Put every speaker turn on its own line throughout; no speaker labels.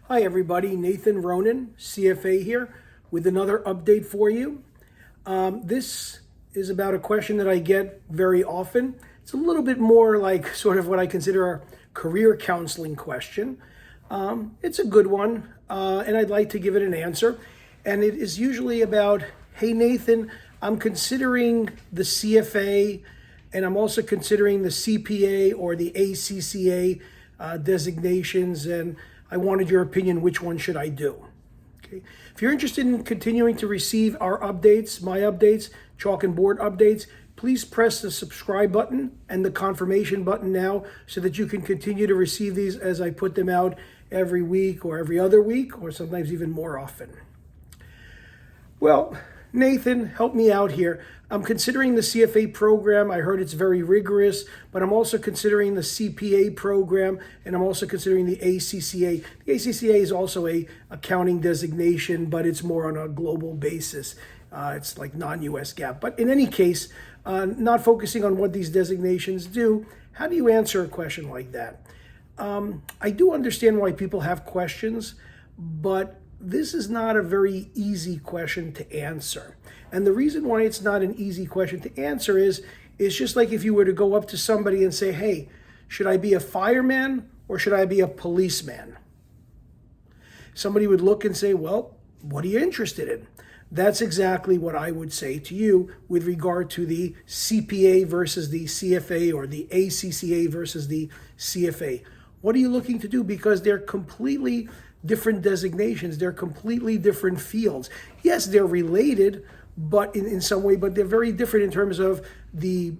Hi everybody, Nathan Ronen, CFA here with another update for you. This is about a question that I get very often. It's a little bit more like sort of what I consider a career counseling question. It's a good one, and I'd like to give it an answer. And it is usually about, hey Nathan, I'm considering the CFA, and I'm also considering the CPA or the ACCA designations, and I wanted your opinion, which one should I do? Okay. If you're interested in continuing to receive our updates, my updates, chalk and board updates, please press the subscribe button and the confirmation button now so that you can continue to receive these as I put them out every week or every other week, or sometimes even more often. Well, Nathan, help me out here. I'm considering the CFA program. I heard it's very rigorous, but I'm also considering the CPA program, and I'm also considering the ACCA. The ACCA is also a accounting designation, but it's more on a global basis. It's like non-US GAAP. But in any case, not focusing on what these designations do, how do you answer a question like that? I do understand why people have questions, but this is not a very easy question to answer. And the reason why it's not an easy question to answer is it's just like if you were to go up to somebody and say, hey, should I be a fireman or should I be a policeman? Somebody would look and say, well, what are you interested in? That's exactly what I would say to you with regard to the CPA versus the CFA or the ACCA versus the CFA. What are you looking to do? Because they're completely different designations. They're completely different fields. Yes, they're related, but in some way, but they're very different in terms of the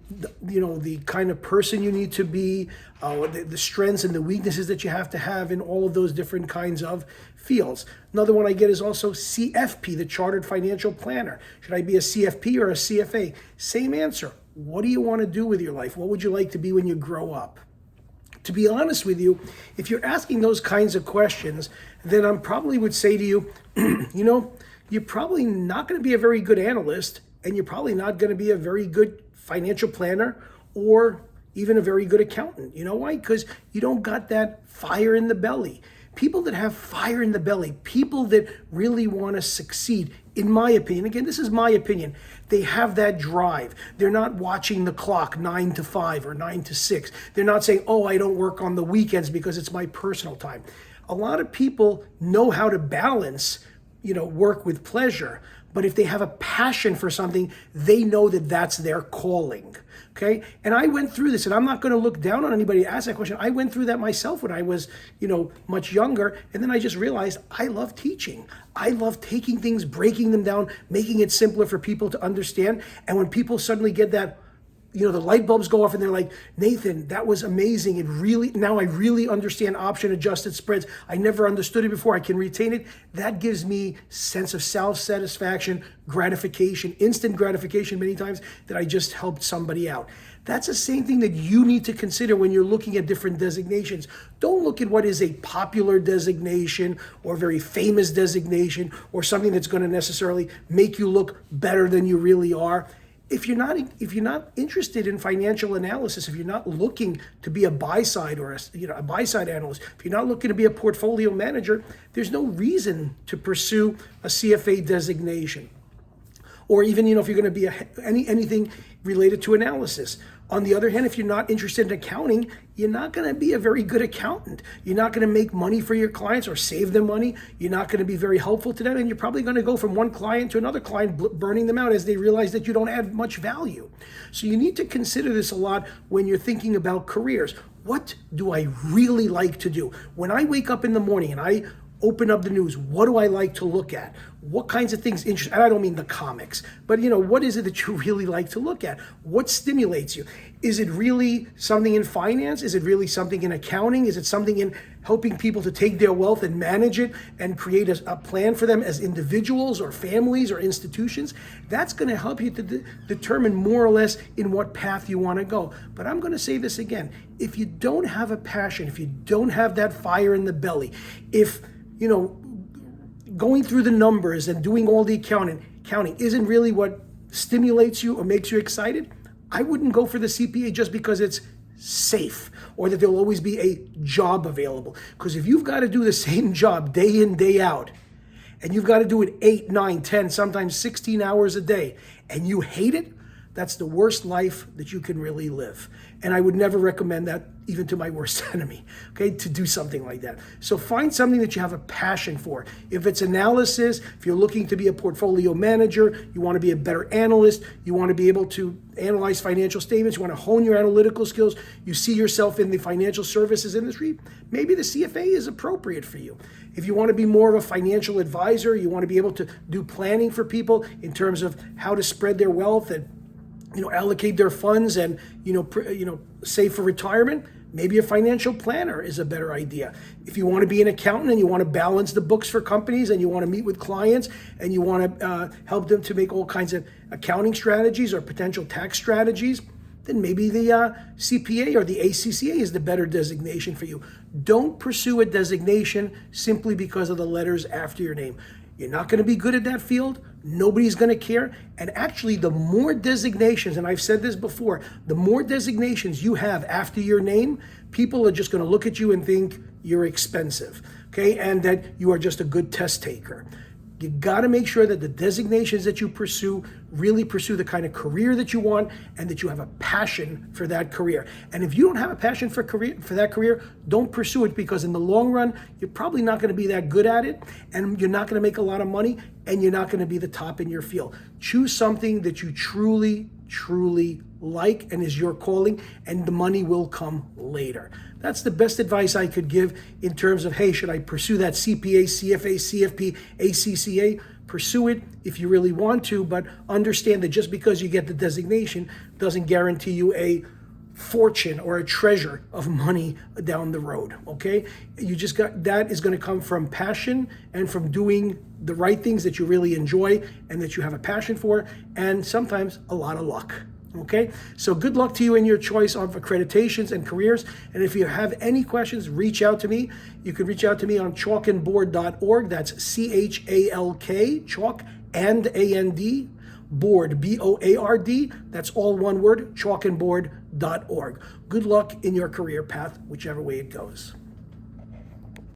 kind of person you need to be, the strengths and the weaknesses that you have to have in all of those different kinds of fields. Another one I get is also CFP, the Chartered Financial Planner. Should I be a CFP or a CFA? Same answer. What do you want to do with your life? What would you like to be when you grow up? To be honest with you, if you're asking those kinds of questions, then I probably would say to you, you're probably not going to be a very good analyst, and you're probably not going to be a very good financial planner or even a very good accountant. You know why? Because you don't got that fire in the belly. People that have fire in the belly, people that really want to succeed, in my opinion, again, this is my opinion, they have that drive. They're not watching the clock 9 to 5 or 9 to 6. They're not saying, oh, I don't work on the weekends because it's my personal time. A lot of people know how to balance, work with pleasure. But if they have a passion for something, they know that that's their calling, okay? And I went through this, and I'm not going to look down on anybody to ask that question. I went through that myself when I was, much younger, and then I just realized I love teaching. I love taking things, breaking them down, making it simpler for people to understand. And when people suddenly get that, the light bulbs go off and they're like, Nathan, that was amazing. Now I really understand option adjusted spreads. I never understood it before. I can retain it. That gives me sense of self-satisfaction, gratification, instant gratification many times that I just helped somebody out. That's the same thing that you need to consider when you're looking at different designations. Don't look at what is a popular designation or very famous designation or something that's going to necessarily make you look better than you really are. If you're not interested in financial analysis, if you're not looking to be a buy side or a buy side analyst, if you're not looking to be a portfolio manager, there's no reason to pursue a CFA designation. Or even if you're going to be anything related to analysis. On the other hand, if you're not interested in accounting, you're not going to be a very good accountant. You're not going to make money for your clients or save them money. You're not going to be very helpful to them, and you're probably going to go from one client to another client, burning them out as they realize that you don't add much value. So you need to consider this a lot when you're thinking about careers. What do I really like to do? When I wake up in the morning and I open up the news, what do I like to look at? What kinds of things interest? And I don't mean the comics, but what is it that you really like to look at? What stimulates you? Is it really something in finance? Is it really something in accounting? Is it something in helping people to take their wealth and manage it and create a plan for them as individuals or families or institutions? That's going to help you to determine more or less in what path you want to go. But I'm going to say this again. If you don't have a passion, if you don't have that fire in the belly, if going through the numbers and doing all the accounting isn't really what stimulates you or makes you excited, I wouldn't go for the CPA just because it's safe, or that there'll always be a job available. Because if you've got to do the same job day in, day out, and you've got to do it 8, 9, 10, sometimes 16 hours a day, and you hate it, that's the worst life that you can really live. And I would never recommend that even to my worst enemy, okay, to do something like that. So find something that you have a passion for. If it's analysis, if you're looking to be a portfolio manager, you want to be a better analyst, you want to be able to analyze financial statements, you want to hone your analytical skills, you see yourself in the financial services industry, maybe the CFA is appropriate for you. If you want to be more of a financial advisor, you want to be able to do planning for people in terms of how to spread their wealth and allocate their funds and, save for retirement, maybe a financial planner is a better idea. If you want to be an accountant and you want to balance the books for companies and you want to meet with clients and you want to help them to make all kinds of accounting strategies or potential tax strategies, then maybe the CPA or the ACCA is the better designation for you. Don't pursue a designation simply because of the letters after your name. You're not going to be good at that field. Nobody's going to care. And actually, the more designations, and I've said this before, the more designations you have after your name, people are just going to look at you and think you're expensive, okay? And that you are just a good test taker. You got to make sure that the designations that you pursue really pursue the kind of career that you want and that you have a passion for that career. And if you don't have a passion for that career, don't pursue it, because in the long run, you're probably not going to be that good at it, and you're not going to make a lot of money, and you're not going to be the top in your field. Choose something that you truly like and is your calling, and the money will come later. That's the best advice I could give in terms of, hey, should I pursue that CPA, CFA, CFP, ACCA? Pursue it if you really want to, but understand that just because you get the designation doesn't guarantee you a fortune or a treasure of money down the road, okay? That is going to come from passion and from doing the right things that you really enjoy and that you have a passion for, and sometimes a lot of luck. Okay, so good luck to you in your choice of accreditations and careers. And if you have any questions, reach out to me. You can reach out to me on chalkandboard.org. That's CHALK, chalk and AND, board, BOARD. That's all one word, chalkandboard.org. Good luck in your career path, whichever way it goes.